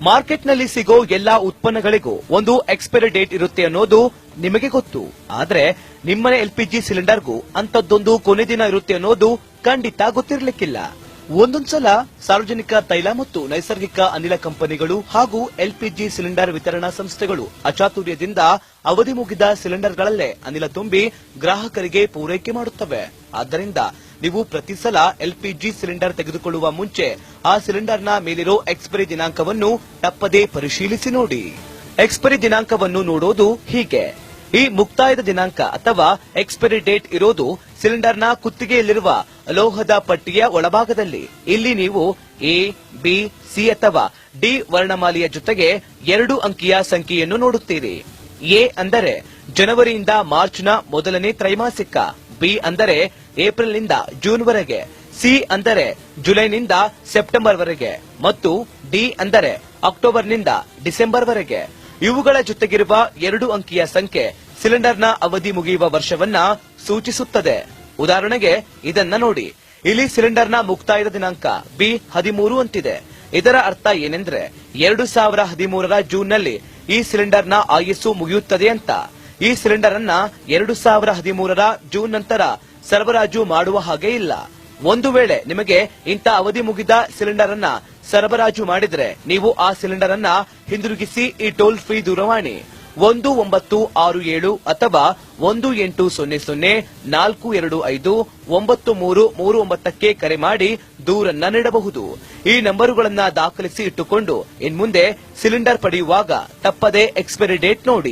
ಮಾರ್ಕೆಟ್ನಲ್ಲಿ ಸಿಗೋ ಎಲ್ಲಾ ಉತ್ಪನ್ನಗಳಿಗೂ ಒಂದು ಎಕ್ಸ್ಪೈರಿ ಡೇಟ್ ಇರುತ್ತೆ ಅನ್ನೋದು ನಿಮಗೆ ಗೊತ್ತು. ಆದ್ರೆ ನಿಮ್ಮನೆ ಎಲ್ಪಿಜಿ ಸಿಲಿಂಡರ್ಗೂ ಅಂತದ್ದೊಂದು ಕೊನೆ ದಿನ ಇರುತ್ತೆ ಅನ್ನೋದು ಖಂಡಿತ ಗೊತ್ತಿರಲಿಕ್ಕಿಲ್ಲ. ಒಂದೊಂದ್ಸಲ ಸಾರ್ವಜನಿಕ ತೈಲ ಮತ್ತು ನೈಸರ್ಗಿಕ ಅನಿಲ ಕಂಪನಿಗಳು ಹಾಗೂ ಎಲ್ಪಿಜಿ ಸಿಲಿಂಡರ್ ವಿತರಣಾ ಸಂಸ್ಥೆಗಳು ಅಚಾತುರ್ಯದಿಂದ ಅವಧಿ ಮುಗಿದ ಸಿಲಿಂಡರ್ಗಳಲ್ಲೇ ಅನಿಲ ತುಂಬಿ ಗ್ರಾಹಕರಿಗೆ ಪೂರೈಕೆ ಮಾಡುತ್ತವೆ. ಆದ್ದರಿಂದ ನೀವು ಪ್ರತಿ ಸಲ ಎಲ್ಪಿಜಿ ಸಿಲಿಂಡರ್ ತೆಗೆದುಕೊಳ್ಳುವ ಮುಂಚೆ ಆ ಸಿಲಿಂಡರ್ನ ಮೇಲಿರೋ ಎಕ್ಸ್ಪೈರಿ ದಿನಾಂಕವನ್ನು ತಪ್ಪದೇ ಪರಿಶೀಲಿಸಿ ನೋಡಿ. ಎಕ್ಸ್ಪೈರಿ ದಿನಾಂಕವನ್ನು ನೋಡೋದು ಹೀಗೆ: ಈ ಮುಕ್ತಾಯದ ದಿನಾಂಕ ಅಥವಾ ಎಕ್ಸ್ಪೈರಿ ಡೇಟ್ ಇರೋದು ಸಿಲಿಂಡರ್ನ ಕುತ್ತಿಗೆಯಲ್ಲಿರುವ ಲೋಹದ ಪಟ್ಟಿಯ ಒಳಭಾಗದಲ್ಲಿ. ಇಲ್ಲಿ ನೀವು ಎ, ಬಿ, ಸಿ ಅಥವಾ ಡಿ ವರ್ಣಮಾಲೆಯ ಜೊತೆಗೆ 2 ಅಂಕಿಯ ಸಂಖ್ಯೆಯನ್ನು ನೋಡುತ್ತೀರಿ. ಎ ಅಂದರೆ ಜನವರಿಯಿಂದ ಮಾರ್ಚ್ನ ಮೊದಲನೇ ತ್ರೈಮಾಸಿಕ, ಬಿ ಅಂದರೆ ಏಪ್ರಿಲ್ನಿಂದ ಜೂನ್ವರೆಗೆ, ಸಿ ಅಂದರೆ ಜುಲೈನಿಂದ ಸೆಪ್ಟೆಂಬರ್ವರೆಗೆ ಮತ್ತು ಡಿ ಅಂದರೆ ಅಕ್ಟೋಬರ್ನಿಂದ ಡಿಸೆಂಬರ್ವರೆಗೆ. ಇವುಗಳ ಜೊತೆಗಿರುವ 2 ಅಂಕಿಯ ಸಂಖ್ಯೆ ಸಿಲಿಂಡರ್ನ ಅವಧಿ ಮುಗಿಯುವ ವರ್ಷವನ್ನ ಸೂಚಿಸುತ್ತದೆ. ಉದಾಹರಣೆಗೆ ಇದನ್ನ ನೋಡಿ. ಇಲ್ಲಿ ಸಿಲಿಂಡರ್ನ ಮುಕ್ತಾಯದ ದಿನಾಂಕ B13 ಅಂತಿದೆ. ಇದರ ಅರ್ಥ ಏನೆಂದ್ರೆ 2013ರ ಜೂನ್ನಲ್ಲಿ ಈ ಸಿಲಿಂಡರ್ನ ಆಯಸ್ಸು ಮುಗಿಯುತ್ತದೆ ಅಂತ. ಈ ಸಿಲಿಂಡರ್ ಅನ್ನ 2013ರ ಜೂನ್ ನಂತರ ಸರಬರಾಜು ಮಾಡುವ ಹಾಗೆ ಇಲ್ಲ. ಒಂದು ವೇಳೆ ನಿಮಗೆ ಇಂಥ ಅವಧಿ ಮುಗಿದ ಸಿಲಿಂಡರ್ ಅನ್ನ ಸರಬರಾಜು ಮಾಡಿದ್ರೆ ನೀವು ಆ ಸಿಲಿಂಡರ್ ಅನ್ನ ಹಿಂದಿರುಗಿಸಿ ಈ ಟೋಲ್ ಫ್ರೀ ದೂರವಾಣಿ 1967 ಅಥವಾ 1800-425-9339ಕ್ಕೆ ಕರೆ ಮಾಡಿ ದೂರನ್ನ ನೀಡಬಹುದು. ಈ ನಂಬರುಗಳನ್ನ ದಾಖಲಿಸಿ ಇಟ್ಟುಕೊಂಡು ಇನ್ಮುಂದೆ ಸಿಲಿಂಡರ್ ಪಡೆಯುವಾಗ ತಪ್ಪದೇ ಎಕ್ಸ್ಪೈರಿ ಡೇಟ್ ನೋಡಿ.